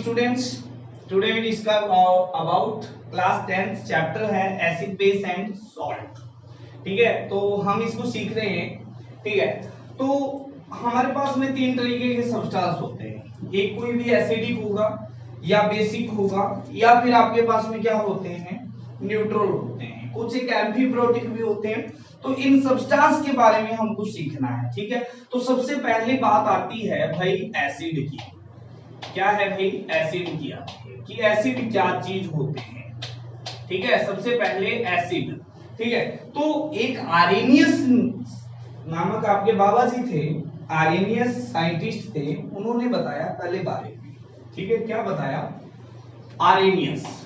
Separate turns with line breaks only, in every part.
Students, today we discuss about class 10th chapter है acid base and salt. ठीक है, तो हम इसको सीख रहे हैं। ठीक है, तो हमारे पास में तीन तरीके के सब्सटेंस होते हैं। एक कोई भी एसिडिक होगा या बेसिक होगा या फिर आपके पास में क्या होते हैं, न्यूट्रल होते हैं। कुछ एक एम्फीब्रोटिक भी होते हैं। तो इन सब्सटेंस के बारे में हमको सीखना है। ठीक है, तो सबसे पहले बात आती है भाई एसिड की। क्या है भाई एसिड की आती है कि एसिड क्या चीज होते हैं। ठीक है, सबसे पहले एसिड। ठीक है, तो एक आरेनियस नामक आपके बाबा जी थे, आरेनियस साइंटिस्ट थे, उन्होंने बताया पहले बारे में। ठीक है, क्या बताया? Arrhenius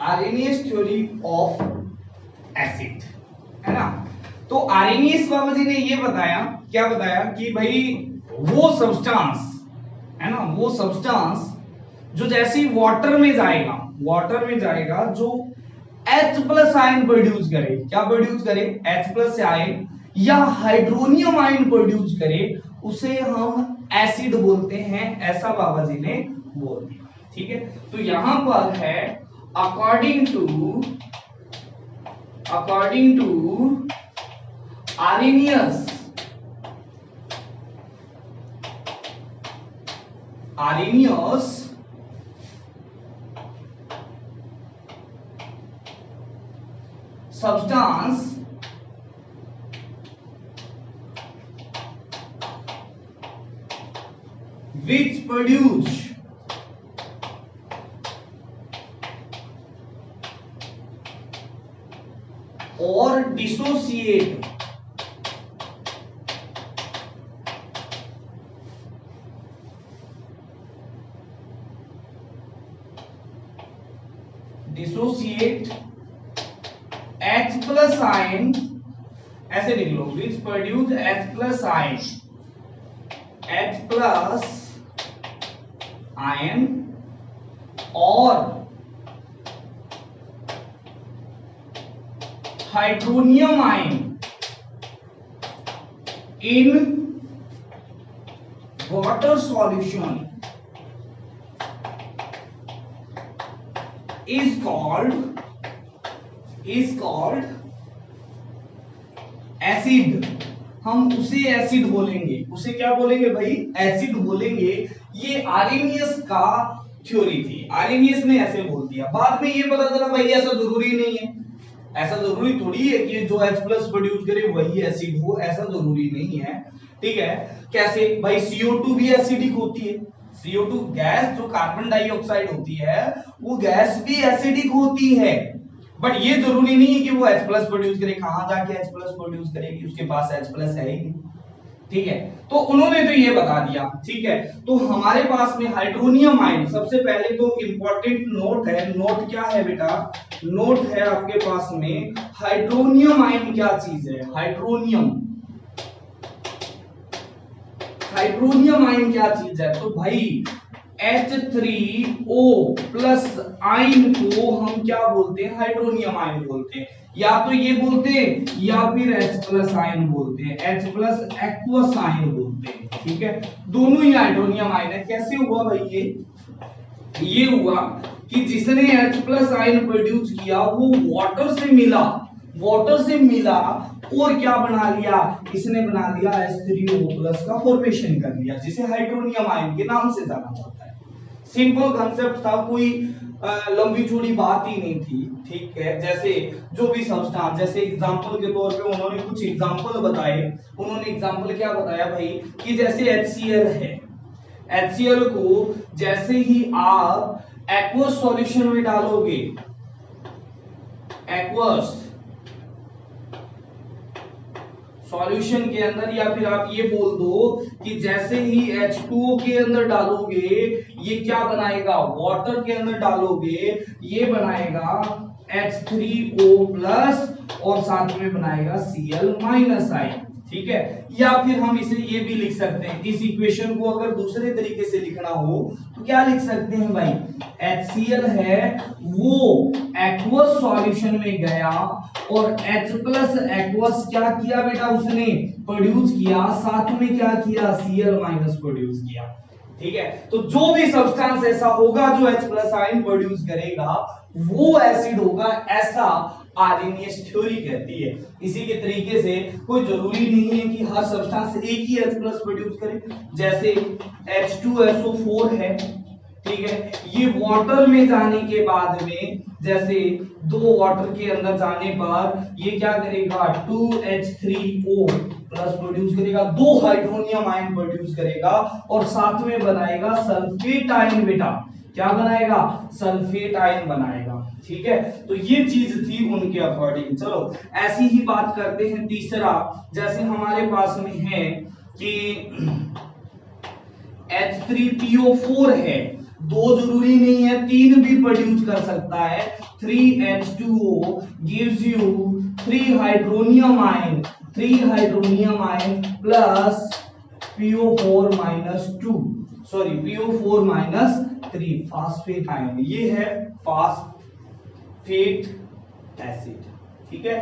Arrhenius theory of acid, है ना। तो आरेनियस बाबा जी ने ये बताया, क्या बताया कि भाई वो सब्सटेंस है ना, वो सब्सटेंस जो जैसे वाटर में जाएगा जो H प्लस आयन प्रोड्यूस करे। क्या प्रोड्यूस करे? H प्लस आयन या हाइड्रोनियम आयन प्रोड्यूस करे, उसे हम एसिड बोलते हैं। ऐसा बाबा जी ने बोल दिया। ठीक है, तो यहां पर है according to Arrhenius substance which produce or dissociate H plus ion, ऐसे लिख लो, which produce H plus ion और hydronium ion in water solution is called acid. हम उसे एसिड बोलेंगे। उसे क्या बोलेंगे भाई? एसिड बोलेंगे। ये आरेनियस का थ्योरी थी, आरेनियस ने ऐसे बोल दिया। बाद में ये पता चला भाई ऐसा जरूरी नहीं है, ऐसा जरूरी थोड़ी है कि जो H प्लस प्रोड्यूस करे वही एसिड हो, ऐसा जरूरी नहीं है। ठीक है, कैसे भाई? CO2 भी एसिडिक होती है। CO2 गैस जो कार्बन डाइऑक्साइड होती है, वो गैस भी एसिडिक होती है। बट ये जरूरी नहीं है कि वो H प्लस प्रोड्यूस करे। कहां जाके H प्लस प्रोड्यूस करेगी? उसके पास H प्लस है ही नहीं। ठीक है, तो उन्होंने तो ये बता दिया। ठीक है, तो हमारे पास में हाइड्रोनियम आयन, सबसे पहले तो इंपॉर्टेंट नोट है। नोट क्या है बेटा? नोट है आपके पास में हाइड्रोनियम आयन क्या चीज है। हाइड्रोनियम आयन क्या चीज है? तो भाई H3O प्लस आयन को हम क्या बोलते हैं? हाइड्रोनियम आयन बोलते हैं। या तो ये बोलते हैं या फिर H प्लस आयन बोलते हैं, H प्लस एक्वस आयन बोलते हैं। ठीक है, दोनों ही हाइड्रोनियम आयन है। कैसे हुआ भाई? ये हुआ कि जिसने H प्लस आयन प्रोड्यूस किया वो वाटर से मिला और क्या बना लिया? इसने बना लिया H3O प्लस का फॉर्मेशन कर लिया, जिसे हाइड्रोनियम आयन के नाम से जाना जाता है। सिंपल कंसेप्ट था, कोई लंबी चौड़ी बात ही नहीं थी। ठीक है, जैसे जो भी सब्सटेंस, जैसे एग्जांपल के तौर पे उन्होंने कुछ एग्जांपल बताए। उन्होंने एग्जांपल क्या बताया भाई कि जैसे HCl है, HCl को जैसे ही आप एक्वस सॉल्यूशन में डालोगे, एक्वस सॉल्यूशन के अंदर, या फिर आप ये बोल दो कि जैसे ही H2O के अंदर डालोगे, ये क्या बनाएगा? वाटर के अंदर डालोगे, ये बनाएगा H3O प्लस और साथ में बनाएगा Cl माइनस आयन। ठीक है। या फिर हम इसे ये भी लिख सकते हैं, इस इक्वेशन को अगर दूसरे तरीके से लिखना हो तो क्या लिख सकते हैं भाई, HCl है वो एक्वस सॉल्यूशन में गया और H प्लस एक्वस क्या किया बेटा, उसने प्रोड्यूस किया, साथ में क्या किया, Cl माइनस प्रोड्यूस किया। ठीक है, तो जो भी सब्सटेंस ऐसा होगा जो H प्लस आयन प्रोड्यूस करेगा वो एसिड होगा, ऐसा आर्हेनियस थ्योरी कहती है। इसी के तरीके से कोई जरूरी नहीं है कि हर सब्सटेंस एक ही H प्लस प्रोड्यूस करे, जैसे H2SO4 है, ठीक है, ये वाटर में जाने के बाद में, जैसे दो वाटर के अंदर जाने पर ये क्या करेगा, 2H3O प्लस प्रोड्यूस करेगा, दो हाइड्रोनियम आयन प्रोड्यूस करेगा और साथ में बनाएगा सल्फेट आयन बेटा, क्या बनाएगा, सल्फेट आयन बनाएगा। ठीक है, तो ये चीज थी उनके अकॉर्डिंग। चलो ऐसी ही बात करते हैं तीसरा, जैसे हमारे पास में है कि H3PO4 है, दो जरूरी नहीं है, तीन भी प्रोड्यूस कर सकता है। 3H2O gives you 3 hydronium ion, 3 hydronium ion plus PO4 minus 2, sorry PO4 minus 3 phosphate ion, ये है फास्फेट एसिड। ठीक है,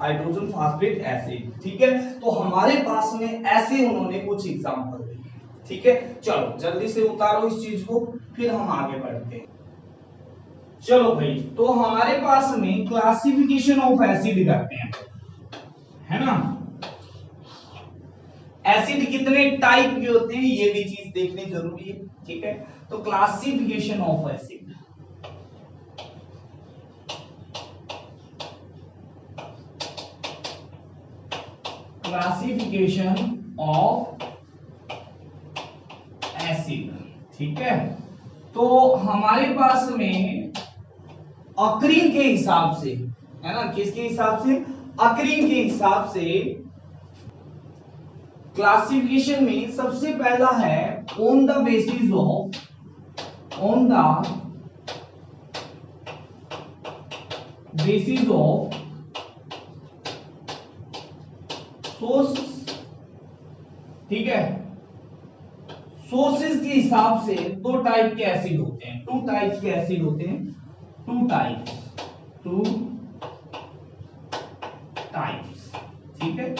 हाइड्रोजन फास्फेट एसिड। ठीक है, तो हमारे पास में ऐसे उन्होंने कुछ एग्जांपल दिए। ठीक है, चलो जल्दी से उतारो इस चीज को, फिर हम आगे बढ़ते हैं। चलो भाई, तो हमारे पास में क्लासिफिकेशन ऑफ एसिड करते हैं, है ना। एसिड कितने टाइप के होते हैं ये भी चीज देखनी जरूरी है। ठीक है, तो classification of acid, classification of acid. ठीक है, तो हमारे पास में अक्रिंग के हिसाब से, है ना, किसके हिसाब से, अक्रिंग के हिसाब से क्लासिफिकेशन में सबसे पहला है on the basis of, on the basis of source. ठीक है, सोर्सेज के हिसाब से दो टाइप के एसिड होते हैं, टू टाइप्स के एसिड होते हैं, टू टाइप्स। ठीक है,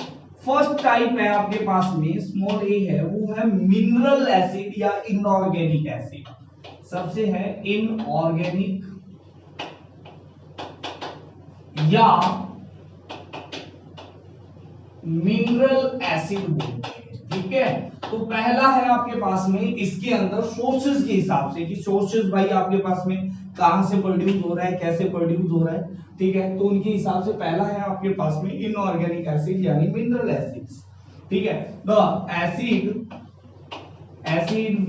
फर्स्ट टाइप है आपके पास में स्मॉल ए है, वो है मिनरल एसिड या इनऑर्गेनिक एसिड। सबसे है इनऑर्गेनिक या मिनरल एसिड बोलते हैं। ठीक है, तो पहला है आपके पास में, इसके अंदर सोर्सेज के हिसाब से कि सोर्सेज भाई आपके पास में कहां से प्रोड्यूस हो रहा है, कैसे प्रोड्यूस हो रहा है। ठीक है, तो उनके हिसाब से पहला है आपके पास में इनऑर्गेनिक एसिड यानी मिनरल एसिड्स। ठीक है, the acid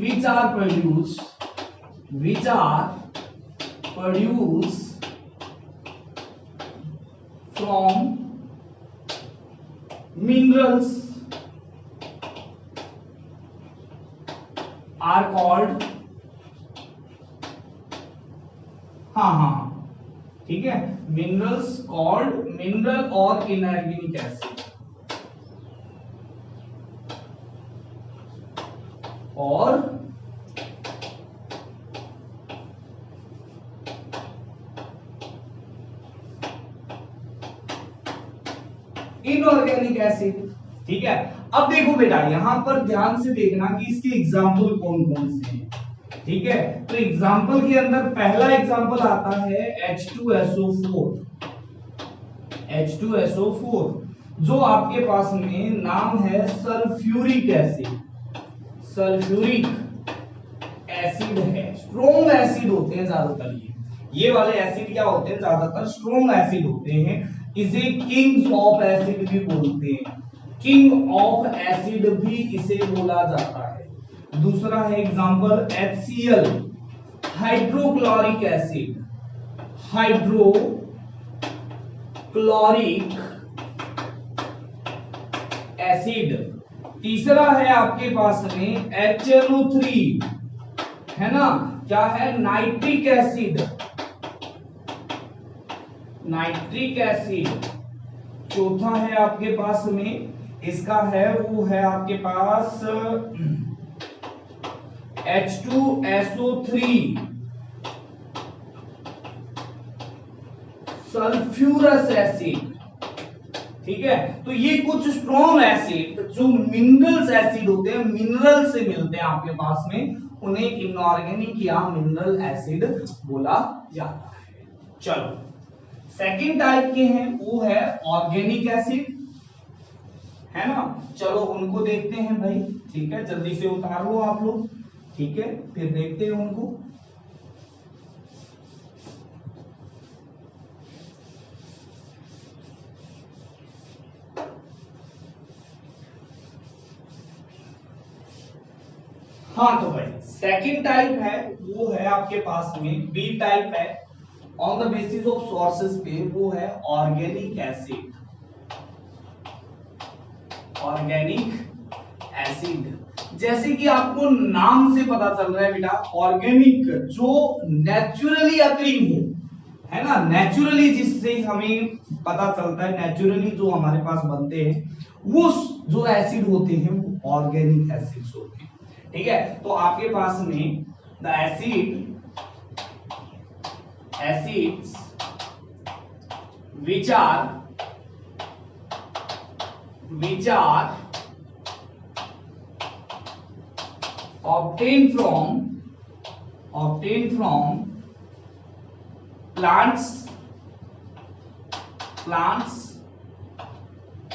which are produce from minerals are called, हाँ, ठीक है, minerals called mineral और inorganic acid, और इनऑर्गेनिक एसिड। ठीक है, अब देखो बेटा यहां पर ध्यान से देखना कि इसके एग्जाम्पल कौन कौन से हैं। ठीक है, तो एग्जाम्पल के अंदर पहला एग्जाम्पल आता है H2SO4, जो आपके पास में नाम है सल्फ्यूरिक एसिड है। स्ट्रॉन्ग एसिड होते हैं ज्यादातर, ये वाले एसिड क्या होते हैं, ज्यादातर स्ट्रॉन्ग एसिड होते हैं। इसे किंग्स ऑफ एसिड भी बोलते हैं, किंग ऑफ एसिड भी इसे बोला जाता है। दूसरा है example HCl, hydrochloric acid, hydrochloric acid. तीसरा है आपके पास में HNO3, है ना, क्या है, नाइट्रिक एसिड। चौथा है आपके पास में इसका है वो है आपके पास H2SO3 सल्फ्यूरस एसिड। ठीक है, तो ये कुछ स्ट्रॉन्ग एसिड जो मिनरल्स एसिड होते हैं, मिनरल से मिलते हैं आपके पास में, उन्हें इनऑर्गेनिक या मिनरल एसिड बोला जाता है। चलो सेकंड टाइप के हैं वो है ऑर्गेनिक एसिड, है ना। चलो उनको देखते हैं भाई। ठीक है, जल्दी से उतार लो आप लोग। ठीक है, फिर देखते हैं उनको। हाँ तो भाई सेकंड टाइप है वो है आपके पास में बी टाइप है, on the basis of sources पे, वो है ऑर्गेनिक एसिड। ऑर्गेनिक एसिड जैसे कि आपको नाम से पता चल रहा है बेटा, ऑर्गेनिक जो नेचुरली अकरिंग हो, है ना, नेचुरली जिससे हमें पता चलता है, नेचुरली जो हमारे पास बनते हैं वो जो एसिड होते हैं वो ऑर्गेनिक एसिड्स होते हैं। ठीक है, तो आपके पास में the acids which are obtained from plants,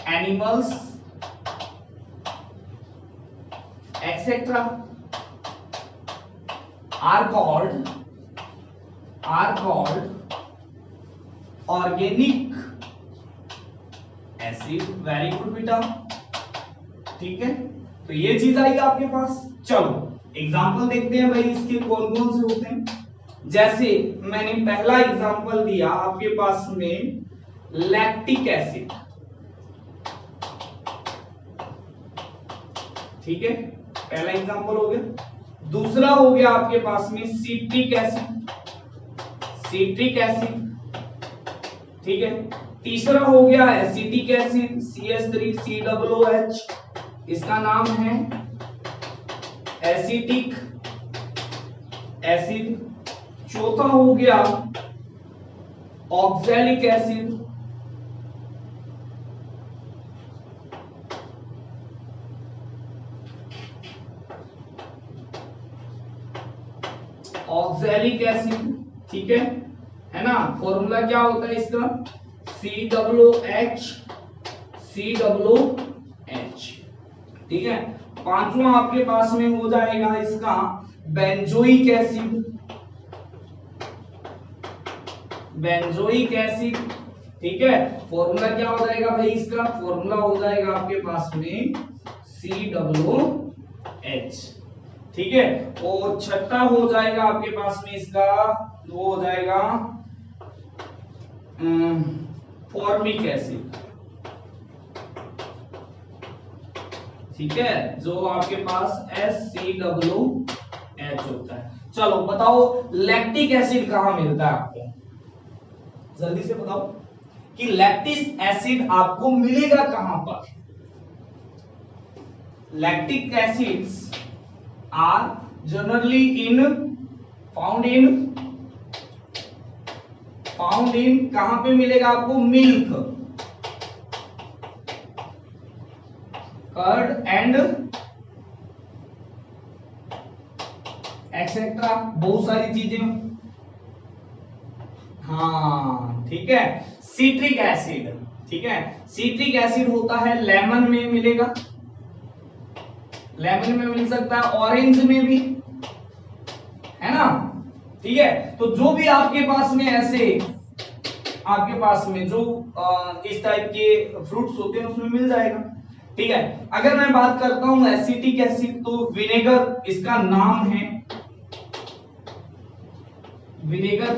animals, etc. are called organic acid. Very good बेटा। ठीक है, तो ये चीज आई आपके पास। चलो एग्जांपल देखते हैं भाई इसके कौन कौन से होते हैं। जैसे मैंने पहला एग्जांपल दिया आपके पास में लैक्टिक एसिड। ठीक है, पहला एग्जांपल हो गया। दूसरा हो गया आपके पास में सिट्रिक एसिड। ठीक है, तीसरा हो गया एसिटिक एसिड CH3COOH, इसका नाम है एसिटिक एसिड। चौथा हो गया ऑक्सैलिक एसिड। Oxalic acid. ठीक है ना, फॉर्मूला क्या होता है इसका COOH। ठीक है, पांचवा आपके पास में हो जाएगा इसका बेंजोइक एसिड। ठीक है, फॉर्मूला क्या हो जाएगा भाई इसका, फॉर्मूला हो जाएगा आपके पास में COOH। ठीक है, और छठा हो जाएगा आपके पास में इसका, वो हो जाएगा फॉर्मिक एसिड। ठीक है, जो आपके पास HCOOH होता है। चलो बताओ लैक्टिक एसिड कहां मिलता है आपको, जल्दी से बताओ कि लैक्टिक एसिड आपको मिलेगा कहां पर। Lactic acids are generally found in कहां पे मिलेगा आपको, मिल्क, कर्ड एंड एक्सेट्रा, बहुत सारी चीजें। हाँ ठीक है, सिट्रिक एसिड। ठीक है, सिट्रिक एसिड होता है लेमन में मिलेगा, लेमन में मिल सकता है, ऑरेंज में भी, है ना। ठीक है, तो जो भी आपके पास में ऐसे आपके पास में जो इस टाइप के फ्रूट्स होते हैं उसमें मिल जाएगा। ठीक है, अगर मैं बात करता हूं एसिटिक एसिड, तो विनेगर इसका नाम है, विनेगर।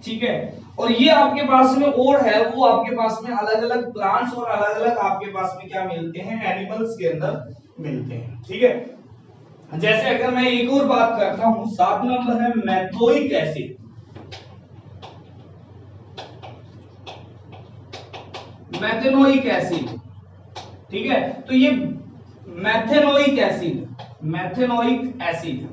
ठीक है, और ये आपके पास में और है वो आपके पास में अलग अलग प्लांट्स और अलग अलग आपके पास में क्या मिलते हैं, एनिमल्स के अंदर मिलते हैं। ठीक है, जैसे अगर मैं एक और बात करता हूं, 7 नंबर है मैथोइक एसिड। Methanoic acid. ठीक है, तो ये मैथेनोइक एसिड,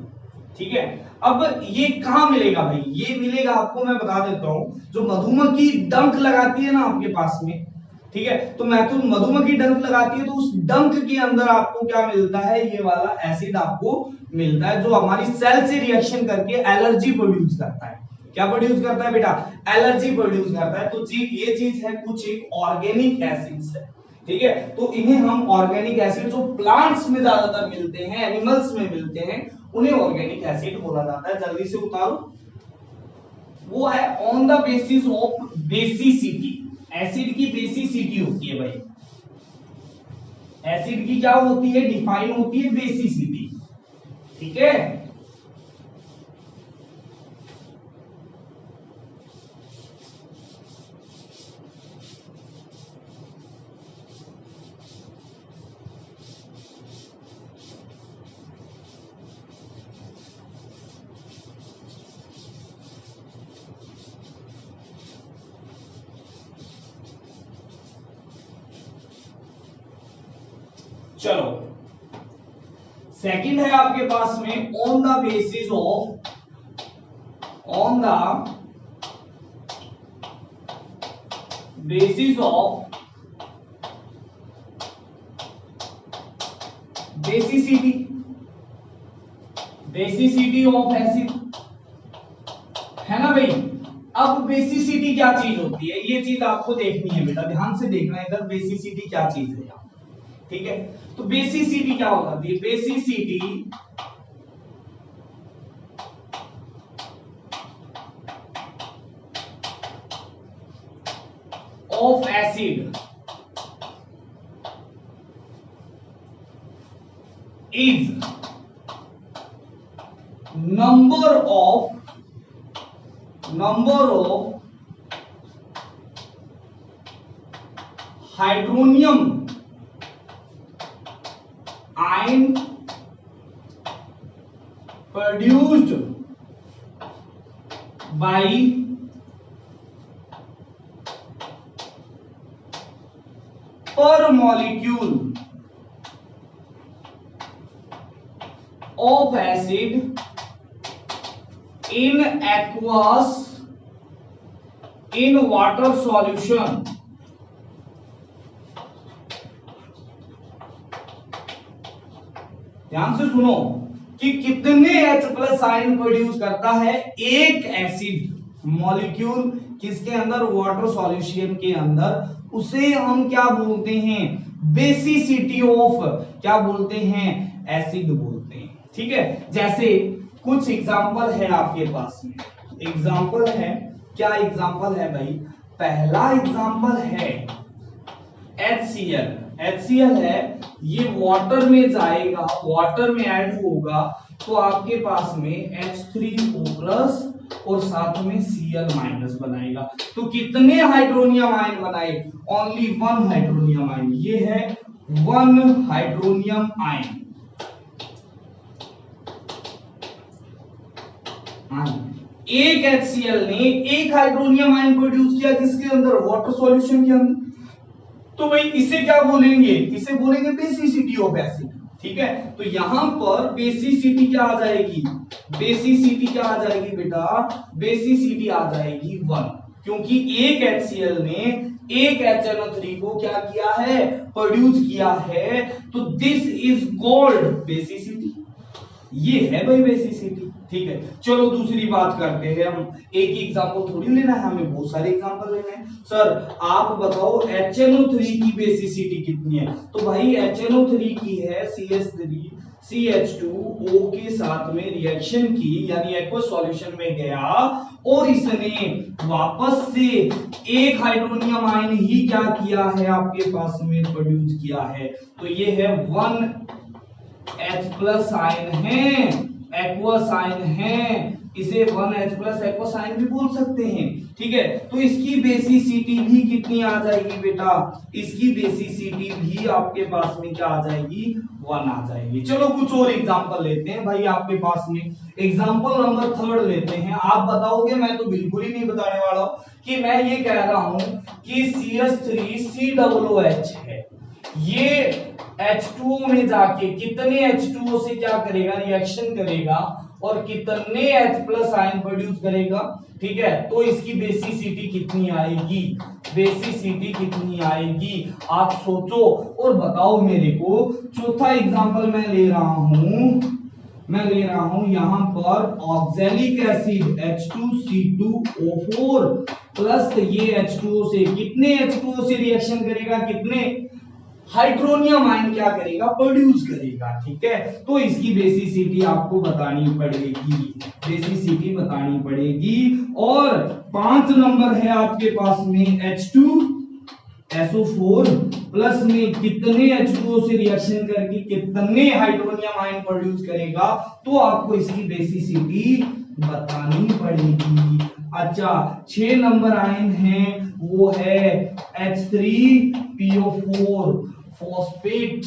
ठीक है। अब ये कहां मिलेगा भाई, ये मिलेगा आपको, मैं बता देता हूं, जो मधुमक्खी डंक लगाती है ना आपके पास में, ठीक है, तो मधुमक्खी डंक लगाती है, तो उस डंक के अंदर आपको क्या मिलता है, ये वाला एसिड आपको मिलता है, जो हमारी सेल से रिएक्शन करके एलर्जी प्रोड्यूस करता है। क्या प्रोड्यूस करता है बेटा, एलर्जी प्रोड्यूस करता है। तो ये चीज है कुछ एक ऑर्गेनिक एसिड्स है, ठीक है, तो इन्हें हम ऑर्गेनिक एसिड, जो प्लांट्स में ज्यादातर मिलते हैं, एनिमल्स में मिलते हैं, उन्हें ऑर्गेनिक एसिड बोला जाता है। जल्दी से उतारो, वो है on the basis of basicity. Acid की बेसिसिटी होती है भाई, एसिड की क्या होती है, डिफाइन होती है बेसिसिटी, ठीक है। चलो, सेकंड है आपके पास में on the basis of basicity of acid, है ना भाई। अब बेसिसिटी क्या चीज होती है, ये चीज आपको देखनी है बेटा, ध्यान से देखना है इधर, बेसिसिटी क्या चीज है यहाँ, ठीक है। तो बेसिसिटी क्या होता है, basicity of acid is number of hydronium ion produced by per molecule of acid in aqueous in water solution ध्यान से सुनो कि कितने H+ आयन प्रोड्यूस करता है एक एसिड मॉलिक्यूल, किसके अंदर, वाटर सॉल्यूशन के अंदर, उसे हम क्या बोलते हैं, बेसिसिटी ऑफ, क्या बोलते हैं, एसिड बोलते हैं, ठीक है। जैसे कुछ एग्जांपल है आपके पास में, एग्जांपल है, क्या एग्जांपल है भाई, पहला एग्जांपल है HCl है, ये वाटर में जाएगा, वाटर में ऐड होगा, तो आपके पास में H3O+ और साथ में Cl- बनाएगा। तो कितने हाइड्रोनियम आयन बनाए, ओनली 1 हाइड्रोनियम आयन, ये है 1 हाइड्रोनियम आयन। एक HCl ने एक हाइड्रोनियम आयन प्रोड्यूस किया, किसके अंदर, वाटर सॉल्यूशन के अंदर, तो भाई इसे क्या बोलेंगे, इसे बोलेंगे बेसिसिटी ऑफ एसिड, ठीक है। तो यहां पर बेसिसिटी क्या आ जाएगी, बेसिसिटी क्या आ जाएगी बेटा, बेसिसिटी आ जाएगी 1, क्योंकि एक HCl ने एक HNO3 को क्या किया है, प्रोड्यूस किया है, तो दिस इज कॉल्ड बेसिसिटी, ये है भाई बेसिसिटी, ठीक है। चलो दूसरी बात करते हैं हम, एक ही एग्जांपल थोड़ी लेना है हमें, बहुत सारे एग्जांपल लेने हैं। सर आप बताओ HNO3 की बेसिसिटी कितनी है, तो भाई HNO3 की है CH3 CH2O के साथ में रिएक्शन की, यानी एक्वस सॉल्यूशन में गया और इसने वापस से एक हाइड्रोनियम आयन ही क्या किया है, आपके पास में प्रोड्यूस किया है, तो ये है 1 H+ आयन है, एक्वस आयन है, इसे 1H+ एक्वस आयन भी बोल सकते हैं, ठीक है। तो इसकी बेसिसिटी भी कितनी आ जाएगी बेटा, इसकी बेसिसिटी भी आपके पास में क्या आ जाएगी, 1 आ जाएगी। चलो कुछ और एग्जांपल लेते हैं भाई, आपके पास में एग्जांपल नंबर 3 लेते हैं। आप बताओगे, मैं तो बिल्कुल ही नहीं बताने वाला हूं, कि मैं ये कह रहा हूं कि CH3COOH है, ये H2O में जाके कितने H2O से क्या करेगा, रिएक्शन करेगा और कितने H प्लस आयन प्रोड्यूस करेगा। ठीक है, तो इसकी बेसिसिटी कितनी आएगी, बेसिसिटी कितनी आएगी आप सोचो और बताओ मेरे को। चौथा एग्जांपल मैं ले रहा हूं यहां पर ऑक्सैलिक एसिड H2C2O4 प्लस ये H2O से कितने H2O से रिएक्शन करेगा, कितने हाइड्रोनियम आयन क्या करेगा, प्रोड्यूस करेगा। ठीक है, तो इसकी बेसिसिटी आपको बतानी पड़ेगी, बेसिसिटी बतानी पड़ेगी। और 5 नंबर है आपके पास में H2SO4 प्लस में कितने H2O से रिएक्शन करके कितने हाइड्रोनियम आयन प्रोड्यूस करेगा, तो आपको इसकी बेसिसिटी बतानी पड़ेगी। अच्छा, 6 नंबर आयन है वो है H3PO4 फॉस्फेट,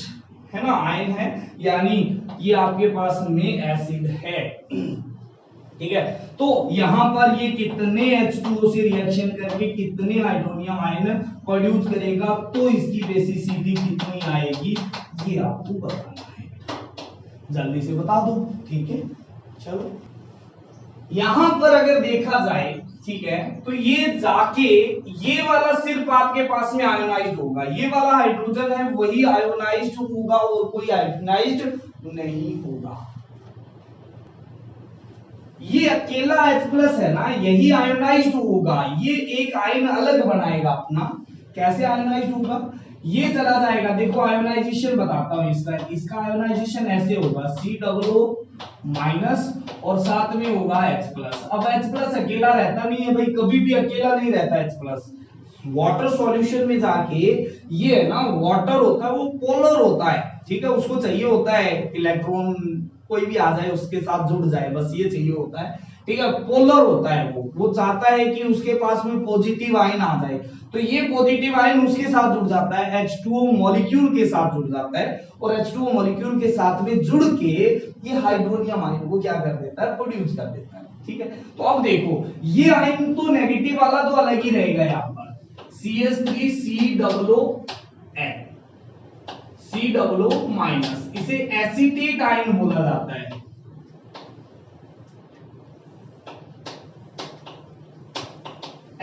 है ना, आयन है, यानी ये आपके पास में एसिड है। ठीक है, तो यहां पर ये कितने H2O से रिएक्शन करके कितने हाइड्रोनियम आयन प्रोड्यूस करेगा, तो इसकी बेसिसिटी कितनी आएगी ये आपको बताना है, जल्दी से बता दो। ठीक है, चलो यहां पर अगर देखा जाए, ठीक है, तो ये जाके ये वाला सिर्फ आपके पास में आयोनाइज्ड होगा, ये वाला हाइड्रोजन है वही आयोनाइज्ड होगा और कोई आयोनाइज्ड नहीं होगा। ये अकेला H प्लस है ना, यही आयोनाइज्ड होगा, ये एक आयन अलग बनाएगा अपना। कैसे आयोनाइज्ड होगा, ये चला जाएगा, देखो आयोनाइजेशन बताता हूं इसका आयोनाइजेशन ऐसे होगा C+O माइनस और साथ में होगा H प्लस। अब H प्लस अकेला रहता नहीं है भाई, कभी भी अकेला नहीं रहता H प्लस। वाटर सॉल्यूशन में जाके ये है ना, वाटर होता है वो पोलर होता है, ठीक है, उसको चाहिए होता है इलेक्ट्रॉन कोई भी आ जाए उसके साथ जुड़ जाए, बस ये चाहिए होता है। ठीक है, पोलर होता है वो चाहता है कि उसके पास में पॉजिटिव आयन आ जाए, तो ये पॉजिटिव आयन उसके साथ जुड़ जाता है, H2O मॉलिक्यूल के साथ जुड़ जाता है और H2O मॉलिक्यूल के साथ में जुड़ के ये हाइड्रोनियम आयन को क्या कर देता है, प्रोड्यूस कर देता है। ठीक है, तो अब देखो ये आयन तो नेगेटिव वाला तो अलग ही रहेगा, यहाँ पर CH3COO माइनस, इसे एसीटेट आयन बोला जाता है।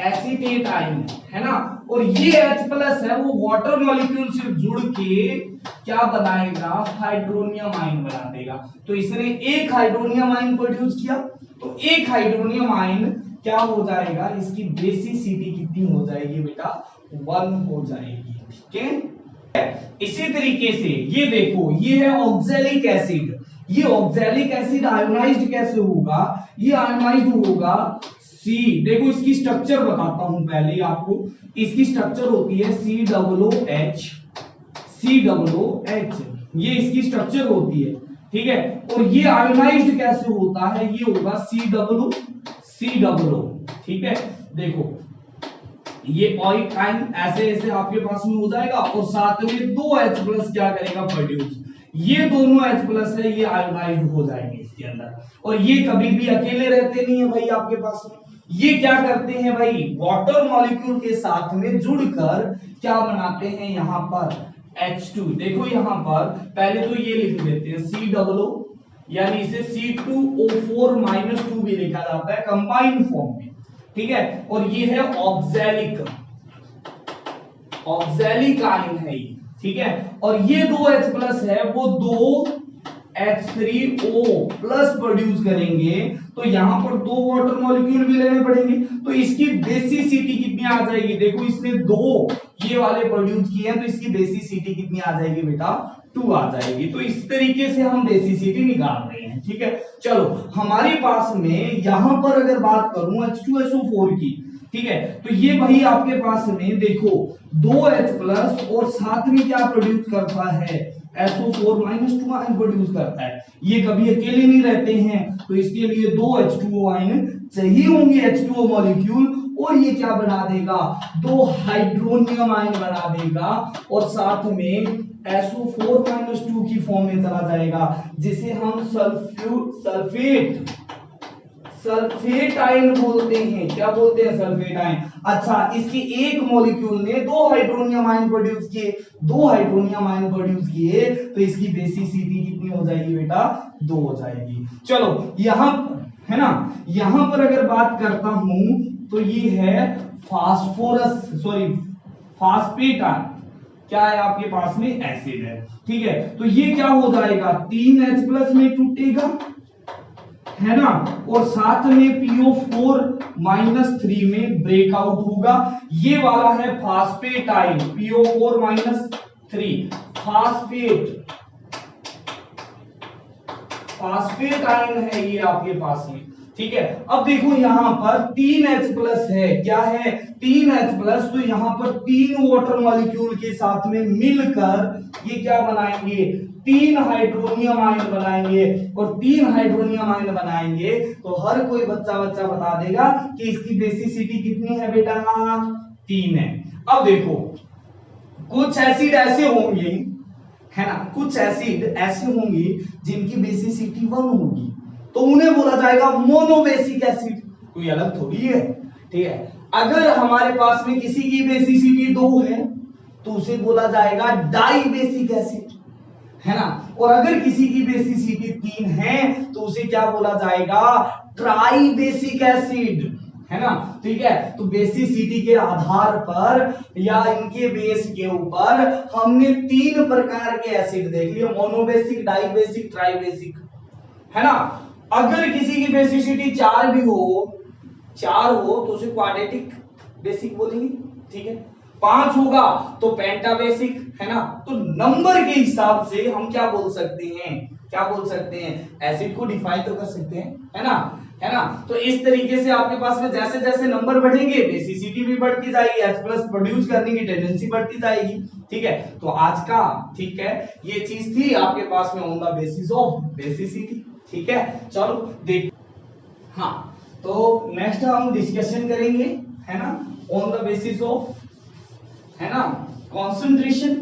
एसीटेट आयन है ना, और ये H प्लस है वो वाटर मॉलिक्यूल से जुड़ के क्या बनाएगा, हाइड्रोनियम आयन बना देगा। तो इसने एक हाइड्रोनियम आयन प्रोड्यूस किया, तो एक हाइड्रोनियम आयन क्या हो जाएगा, इसकी बेसिसिटी कितनी हो जाएगी बेटा, 1 हो जाएगी। ठीक है, इसी तरीके से ये देखो, ये है ऑक्सैलिक एसिड, ये ऑक्सैलिक एसिड आयोनाइज्ड कैसे होगा, ये आयोनाइज्ड होगा C, देखो इसकी स्ट्रक्चर बताता हूं पहले आपको, इसकी स्ट्रक्चर होती है COOH, ये इसकी स्ट्रक्चर होती है। ठीक है, और ये आयोनाइज्ड कैसे होता है, ये होगा COO। ठीक है, देखो ये ऑइक आयन ऐसे ऐसे आपके पास में हो जाएगा और साथ में 2 H प्लस क्या करेगा, प्रोड्यूस, ये दोनों H प्लस है ये आयोनाइज्ड हो जाएंगे इसके अंदर, और ये कभी भी अकेले रहते नहीं है भाई आपके पास में, ये क्या करते हैं भाई, वाटर मॉलिक्यूल के साथ में जुड़कर क्या बनाते हैं यहाँ पर H2। देखो यहाँ पर पहले तो ये लिख देते हैं COO, यानी इसे C2O4 माइनस 2 भी लिखा जाता है कंबाइंड फॉर्म में। ठीक है, और ये है ऑक्सैलिक आयन है ये। ठीक है, और ये 2 H प्लस है वो 2 H3O प्लस प्रोड्यूस करेंगे, तो यहां पर 2 वाटर मॉलिक्यूल भी लेने पड़ेंगे, तो इसकी बेसिसिटी कितनी आ जाएगी, देखो इसने 2 ये वाले प्रोड्यूस किए हैं, तो इसकी बेसिसिटी कितनी आ जाएगी बेटा, 2 आ जाएगी। तो इस तरीके से हम बेसिसिटी निकाल रहे हैं। ठीक है, चलो हमारे पास में यहां पर अगर बात करूं H2SO4 की, ठीक है, तो ये भाई आपके पास में देखो 2 H प्लस और साथ में क्या प्रोड्यूस करता है, SO4 माइनस 2 आयन प्रोड्यूस करता है, ये कभी अकेले नहीं रहते हैं, तो इसके लिए 2 H2O आयन चाहिए होंगे, H2O मॉलिक्यूल, और ये क्या बना देगा, 2 हाइड्रोनियम आयन बना देगा और साथ में SO4 माइनस 2 की फॉर्म में चला जाएगा, जिसे हम सल्फेट आयन बोलते हैं। क्या बोलते हैं? Sulphate ion. अच्छा, इसके एक मॉलिक्यूल ने दो हाइड्रोनियम आयन प्रोड्यूस किए, दो हाइड्रोनियम आयन प्रोड्यूस किए, तो इसकी बेसिसिटी कितनी हो जाएगी बेटा? 2 हो जाएगी। चलो यहां है ना, यहां पर अगर बात करता हूं तो ये है फास्फोरस, सॉरी फास्फेट आयन। क्या है आपके पास में? एसिड है। ठीक है, तो ये क्या हो जाएगा? 3H+ में टूटेगा, है ना, और साथ में PO4-3 में ब्रेकआउट होगा। ये वाला है phosphate ion, PO4-3 phosphate, phosphate ion है ये आपके पास में। ठीक है, अब देखो यहां पर 3H+ है। क्या है? 3H+, तो यहां पर 3 वाटर मॉलिक्यूल के साथ में मिलकर ये क्या बनाएंगे? 3 हाइड्रोनियम आयन बनाएंगे, और 3 हाइड्रोनियम आयन बनाएंगे तो हर कोई बच्चा बता देगा कि इसकी बेसिसिटी कितनी है बेटा? 3 है। अब देखो कुछ एसिड ऐसे होंगे, है ना, कुछ एसिड ऐसे होंगे जिनकी बेसिसिटी 1 होगी, तो उन्हें बोला जाएगा मोनोबेसिक एसिड, कोई अलग थोड़ी है। ठीक है, अगर हमारे पास में किसी की बेसिसिटी 2 है तो उसे बोला जाएगा डाई बेसिक एसिड, है ना, और अगर किसी की बेसिसिटी 3 है तो उसे क्या बोला जाएगा? ट्राई बेसिक एसिड, है ना। ठीक है, तो बेसिसिटी के आधार पर या इनके बेस के ऊपर हमने 3 प्रकार के एसिड देख लिए, मोनोबेसिक, डाइबेसिक, ट्राइबेसिक, है ना। अगर किसी की बेसिसिटी 4 भी हो, 4 हो तो उसे क्वाड्रेटिक बेसिक बोलेंगे। ठीक है, 5 होगा तो पेंटाबेसिक, है ना। तो नंबर के हिसाब से हम क्या बोल सकते हैं? क्या बोल सकते हैं? एसिड को डिफाइन तो कर सकते हैं, है ना, है ना। तो इस तरीके से आपके पास में जैसे जैसे नंबर बढ़ेंगे बेसिसिटी भी बढ़ती जाएगी, H+ प्रोड्यूस करने की टेंडेंसी बढ़ती जाएगी। ठीक है, तो आज का, ठीक है, ये चीज थी आपके पास में on the basis of basicity. ठीक है, चलो देख, हाँ, तो नेक्स्ट हम डिस्कशन करेंगे, है ना, ऑन द बेसिस ऑफ, है ना, कॉन्सेंट्रेशन।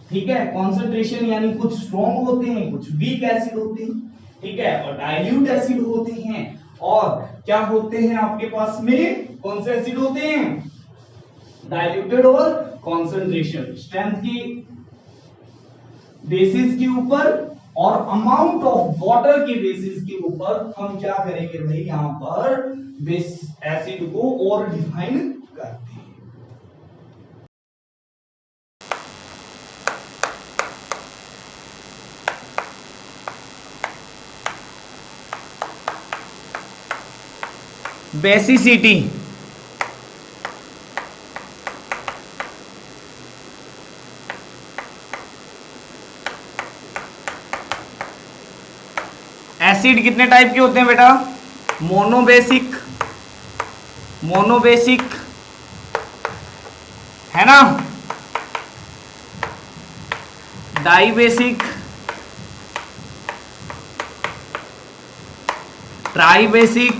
ठीक है, कॉन्सेंट्रेशन यानी कुछ स्ट्रॉन्ग होते हैं, कुछ वीक एसिड होते हैं। ठीक है, और डाइल्यूट एसिड होते हैं, और क्या होते हैं आपके पास में? कौन से एसिड होते हैं? डाइल्यूटेड और कॉन्सेंट्रेशन स्ट्रेंथ की बेसिस के ऊपर और अमाउंट ऑफ वाटर के बेसिस के ऊपर हम क्या करेंगे भाई? यहां पर बेस एसिड को और डिफाइन करते हैं। बेसिसिटी, एसिड कितने टाइप के होते हैं बेटा? मोनोबेसिक, मोनोबेसिक, है ना, डाइबेसिक, ट्राइबेसिक,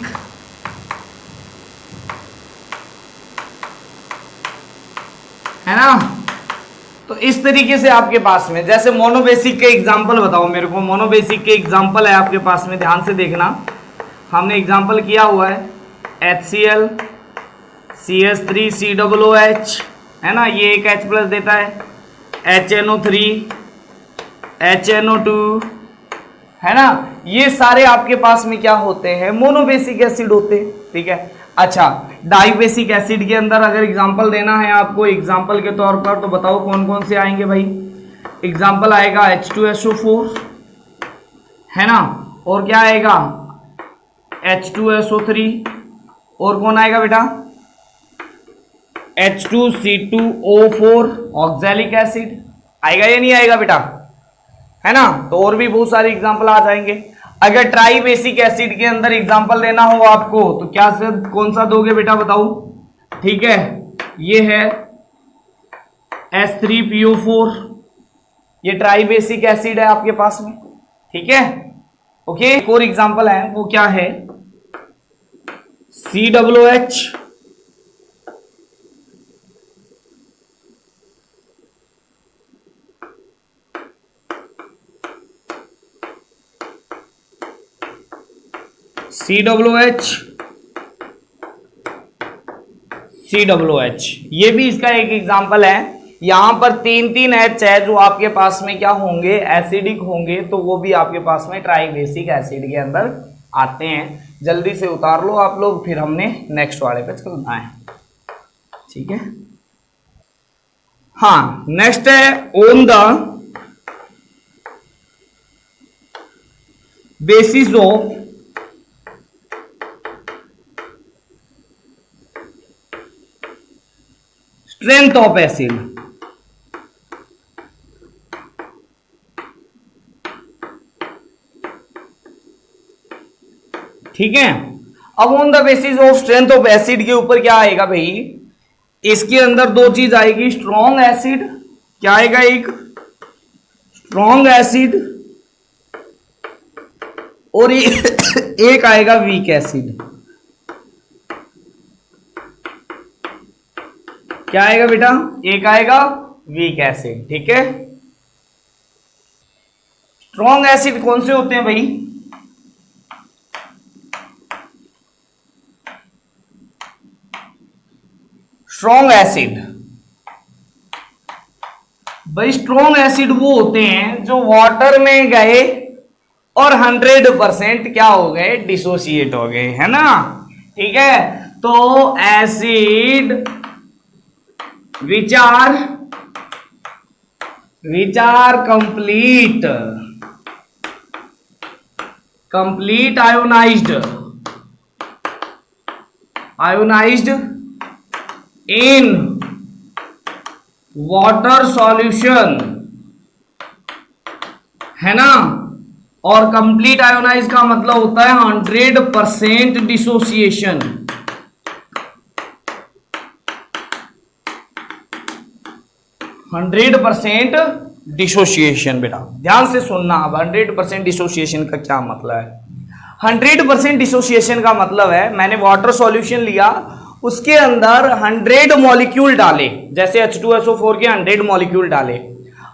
है ना। तो इस तरीके से आपके पास में, जैसे मोनोबेसिक के एग्जांपल बताओ मेरे को। मोनोबेसिक के एग्जांपल है आपके पास में, ध्यान से देखना। हमने एग्जांपल किया हुआ है HCl, CH3COOH, है ना, ये एक H+ देता है, HNO3, HNO2, है ना। ये सारे आपके पास में क्या होते हैं? मोनोबेसिक एसिड होते हैं। ठीक है, अच्छा, डाइबेसिक एसिड के अंदर अगर एग्जांपल देना है आपको एग्जांपल के तौर पर, तो बताओ कौन कौन से आएंगे भाई? एग्जांपल आएगा H2SO4, है ना, और क्या आएगा? H2SO3, और कौन आएगा बेटा? H2C2O4 ऑक्सैलिक एसिड आएगा या नहीं आएगा बेटा? है ना। तो और भी बहुत सारे एग्जांपल आ जाएंगे। अगर ट्राई बेसिक एसिड के अंदर एग्जांपल देना हो आपको तो क्या से कौन सा दोगे बेटा? बताओ। ठीक है, ये है H3PO4, ये ट्राई बेसिक एसिड है आपके पास में। ठीक है, ओके। एक और एग्जांपल है, वो क्या है? COOH, COOH, COOH, ये भी इसका एक एग्जांपल है। यहां पर 3 H है जो आपके पास में क्या होंगे, एसिडिक होंगे, तो वो भी आपके पास में ट्राइबेसिक एसिड के अंदर आते हैं। जल्दी से उतार लो आप लोग, फिर हमने नेक्स्ट वाले पे चलना है, ठीक है। हाँ, नेक्स्ट है on the basis of strength of acid. ठीक है। अब on the basis of strength of acid के ऊपर क्या आएगा भाई, इसके अंदर दो चीज आएगी, स्ट्रॉन्ग एसिड, क्या आएगा, एक स्ट्रॉन्ग एसिड और एक आएगा वीक एसिड। क्या आएगा बेटा, एक आएगा वीक एसिड, ठीक है। स्ट्रॉन्ग एसिड कौन से होते हैं भाई, स्ट्रॉन्ग एसिड, भाई स्ट्रॉन्ग एसिड वो होते हैं जो वाटर में गए और 100% क्या हो गए, डिसोसिएट हो गए, है ना, ठीक है। तो acid which are complete ionized in water solution, है ना। और कंप्लीट आयोनाइज का मतलब होता है 100% डिसोसिएशन। डिसोसिएशन बेटा ध्यान से सुनना। अब 100% डिसोसिएशन का क्या मतलब है। 100% डिसोसिएशन का मतलब है, मैंने वाटर सॉल्यूशन लिया, उसके अंदर 100 मॉलिक्यूल डाले, जैसे H2SO4 के 100 मॉलिक्यूल डाले।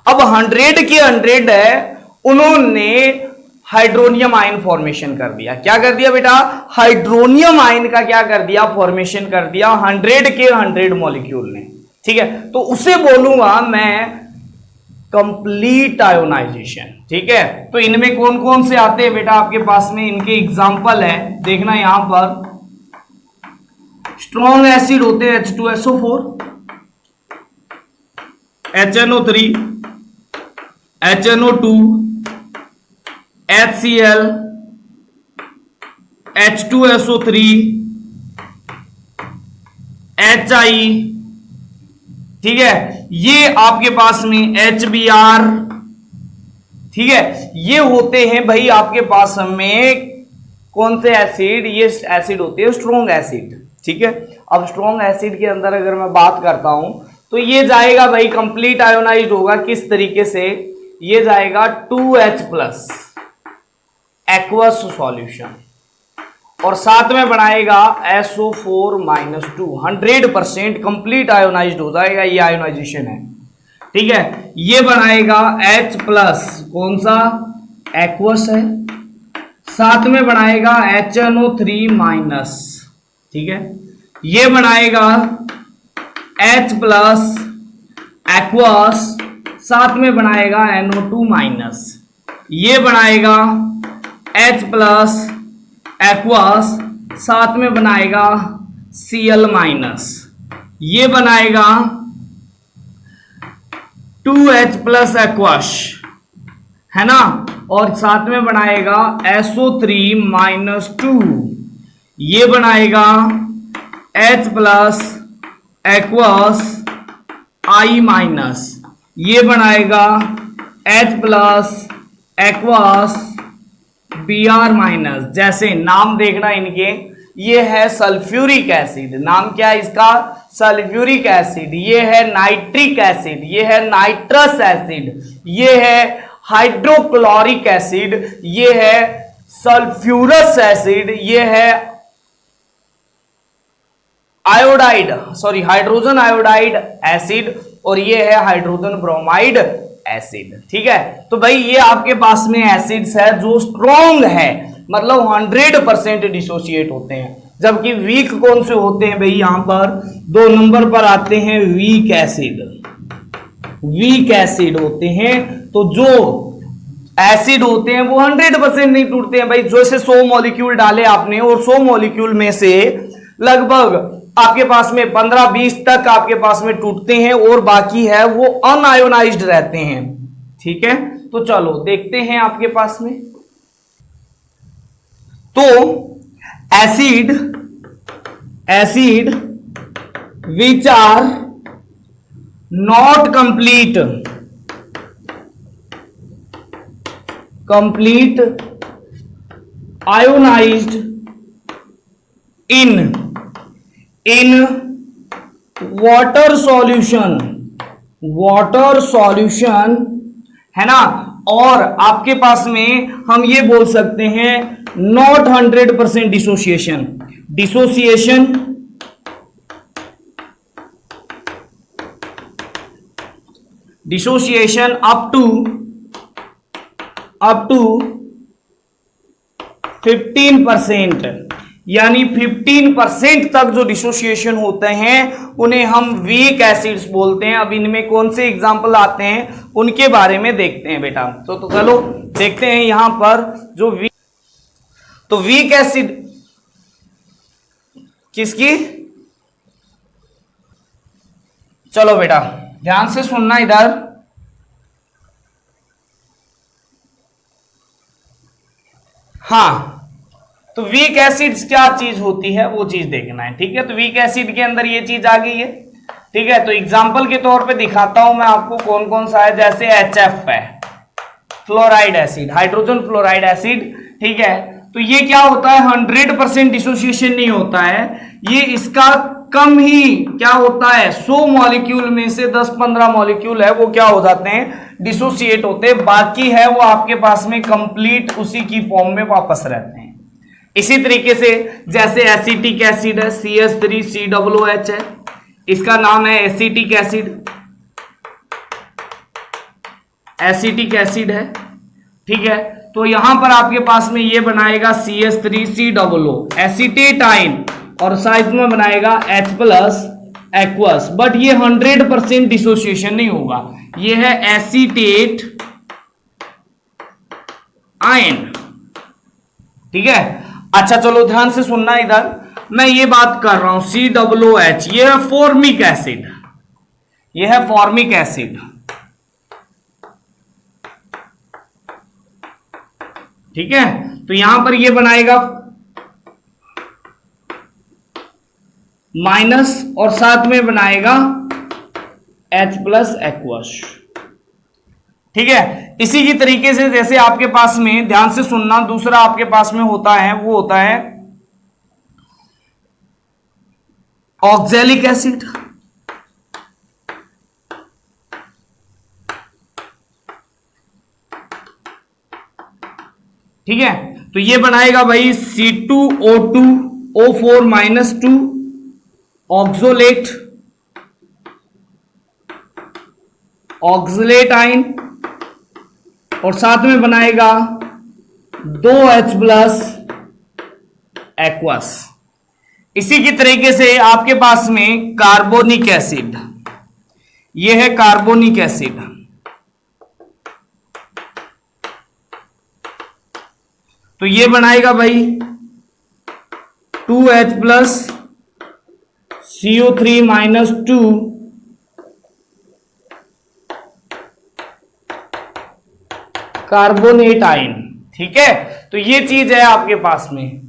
अब 100 के 100 है, उन्होंने हाइड्रोनियम आयन फॉर्मेशन कर दिया। क्या कर दिया बेटा, हाइड्रोनियम आयन का क्या कर दिया, फॉर्मेशन कर दिया 100 के 100 मॉलिक्यूल ने, ठीक है। तो उसे बोलूंगा मैं कंप्लीट आयोनाइजेशन, ठीक है। तो इनमें कौन कौन से आते हैं बेटा आपके पास में, इनके एग्जाम्पल है, देखना यहां पर। स्ट्रॉन्ग एसिड होते हैं H2SO4, HNO3, HNO2, HCl, H2SO3, HI, ठीक है। ये आपके पास में HBr, ठीक है। ये होते हैं भाई आपके पास में कौन से एसिड, ये एसिड होते हैं स्ट्रॉन्ग एसिड, ठीक है। अब स्ट्रॉन्ग एसिड के अंदर अगर मैं बात करता हूं तो ये जाएगा भाई कंप्लीट आयोनाइज्ड होगा किस तरीके से, ये जाएगा 2H+ एक्वस सॉल्यूशन और साथ में बनाएगा SO4-2, 100% कंप्लीट आयोनाइज्ड हो जाएगा, ये आयोनाइजेशन है, ठीक है। ये बनाएगा H+, कौन सा, एक्वस है, साथ में बनाएगा HNO3-, ठीक है। ये बनाएगा H+ एक्वस, साथ में बनाएगा NO2-, ये बनाएगा H+ एक्वस, साथ में बनाएगा Cl-, ये बनाएगा 2H+ एक्वस, है ना, और साथ में बनाएगा SO3-2, ये बनाएगा H+ एक्वस I-, ये बनाएगा H+ एक्वस Br-, जैसे नाम देखना इनके, ये है सल्फ्यूरिक एसिड, नाम क्या है इसका, सल्फ्यूरिक एसिड, ये है नाइट्रिक एसिड, ये है नाइट्रस एसिड, ये है हाइड्रोक्लोरिक एसिड, ये है सल्फ्यूरस एसिड, ये है iodide, sorry hydrogen iodide acid, और ये है हाइड्रोजन ब्रोमाइड एसिड, ठीक है। तो भाई ये आपके पास में एसिड्स है जो स्ट्रॉन्ग है, मतलब 100% डिसोसिएट होते हैं। जबकि वीक कौन से होते हैं भाई, यहां पर 2 नंबर पर आते हैं वीक एसिड। वीक एसिड होते हैं, तो जो एसिड होते हैं वो 100% नहीं टूटते हैं भाई। जैसे 100 मॉलिक्यूल डाले आपने और 100 मॉलिक्यूल में से लगभग आपके पास में 15-20 तक आपके पास में टूटते हैं और बाकी है वो अनआयोनाइज्ड रहते हैं। ठीक है, तो चलो देखते हैं आपके पास में। तो acid which are not complete ionised in water solution है ना, और आपके पास में हम ये बोल सकते हैं नॉट 100% डिसोसिएशन अप टू 15%, यानी 15% तक जो डिसोसिएशन होते हैं उन्हें हम वीक एसिड्स बोलते हैं। अब इनमें कौन से एग्जाम्पल आते हैं उनके बारे में देखते हैं बेटा। तो चलो देखते हैं यहां पर जो वीक एसिड किसकी, चलो बेटा ध्यान से सुनना इधर। हाँ, तो वीक एसिड्स क्या चीज होती है वो चीज देखना है। ठीक है, तो वीक एसिड के अंदर ये चीज आ गई है। ठीक है, तो एग्जांपल के तौर पे दिखाता हूं मैं आपको कौन कौन सा है। जैसे HF है, fluoride acid, hydrogen fluoride acid. ठीक है, तो ये क्या होता है, 100% डिसोसिएशन नहीं होता है, ये इसका कम ही क्या होता है, 100 मॉलिक्यूल में से 10-15 मॉलिक्यूल है वो क्या हो जाते हैं, डिसोसिएट होते हैं। बाकी है वो आपके पास में कंप्लीट उसी की फॉर्म में वापस रहते हैं। इसी तरीके से जैसे एसिटिक एसिड है, CH3COOH है, इसका नाम है एसिटिक एसिड है। ठीक है, तो यहां पर आपके पास में ये बनाएगा CH3COO एसिटेट आयन और साइड में बनाएगा H+ एक्वस। बट ये 100% डिसोसिएशन नहीं होगा, ये है एसिटेट आयन। ठीक है, अच्छा चलो ध्यान से सुनना इधर, मैं ये बात कर रहा हूं COOH, ये है फॉर्मिक एसिड, ठीक है, तो यहां पर ये बनाएगा माइनस और साथ में बनाएगा H+ एक्वस। ठीक है, इसी की तरीके से जैसे आपके पास में, ध्यान से सुनना, दूसरा आपके पास में होता है वो होता है ऑक्जेलिक एसिड। ठीक है, तो ये बनाएगा भाई C2O2O4-2 ऑक्सलेट आयन और साथ में बनाएगा 2H+ एक्वस। इसी की तरीके से आपके पास में कार्बोनिक एसिड, यह है कार्बोनिक एसिड, तो ये बनाएगा भाई 2H+ CO3-2 कार्बोनेट आयन। ठीक है, तो ये चीज है आपके पास में।